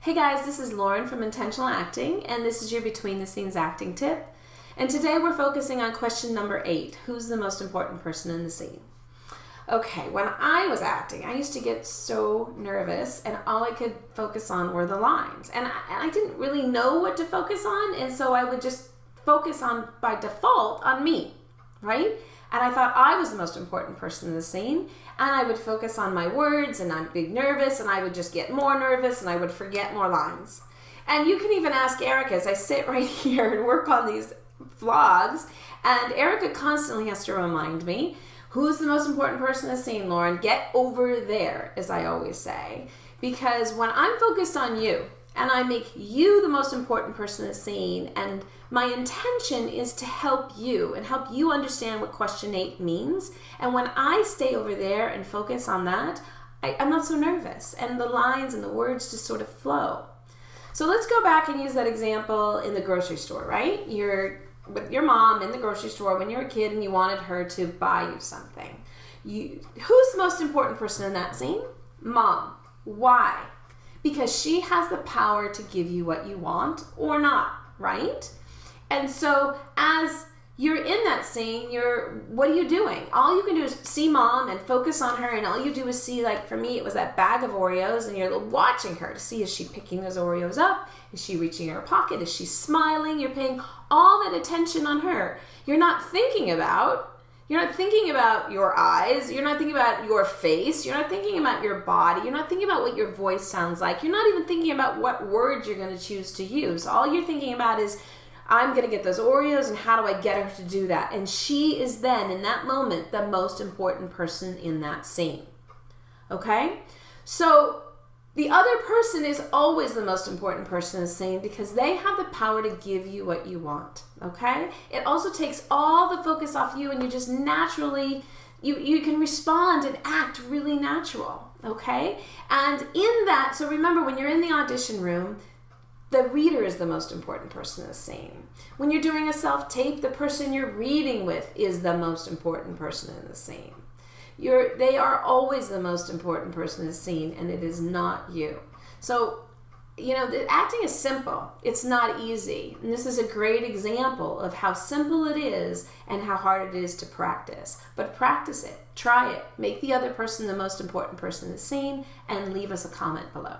Hey guys, this is Lauren from Intentional Acting, and this is your Between the Scenes acting tip. And today we're focusing on question number 8, who's the most important person in the scene? Okay, when I was acting, I used to get so nervous, and all I could focus on were the lines. And I didn't really know what to focus on, and so I would just focus on, by default, on me, right? And I thought I was the most important person in the scene, and I would focus on my words, and I'd be nervous, and I would just get more nervous, and I would forget more lines. And you can even ask Erica, as I sit right here and work on these vlogs, and Erica constantly has to remind me, who's the most important person in the scene, Lauren? Get over there, as I always say. Because when I'm focused on you, and I make you the most important person in the scene, and my intention is to help you and help you understand what question 8 means. And when I stay over there and focus on that, I'm not so nervous, and the lines and the words just sort of flow. So let's go back and use that example in the grocery store, right? You're with your mom in the grocery store when you were a kid and you wanted her to buy you something. Who's the most important person in that scene? Mom. Why? Because she has the power to give you what you want or not, right? And so as you're in that scene, what are you doing? All you can do is see mom and focus on her, and all you do is see, like for me, it was that bag of Oreos, and you're watching her to see, is she picking those Oreos up? Is she reaching in her pocket? Is she smiling? You're paying all that attention on her. You're not thinking about your eyes. You're not thinking about your face. You're not thinking about your body. You're not thinking about what your voice sounds like. You're not even thinking about what words you're going to choose to use. All you're thinking about is, I'm going to get those Oreos, and how do I get her to do that? And she is then, in that moment, the most important person in that scene. Okay? So the other person is always the most important person in the scene because they have the power to give you what you want. Okay? It also takes all the focus off you, and you just naturally, you can respond and act really natural. Okay? And in that, so remember, when you're in the audition room, the reader is the most important person in the scene. When you're doing a self-tape, the person you're reading with is the most important person in the scene. They are always the most important person in the scene, and it is not you. So, acting is simple. It's not easy. And this is a great example of how simple it is and how hard it is to practice. But practice it. Try it. Make the other person the most important person in the scene, and leave us a comment below.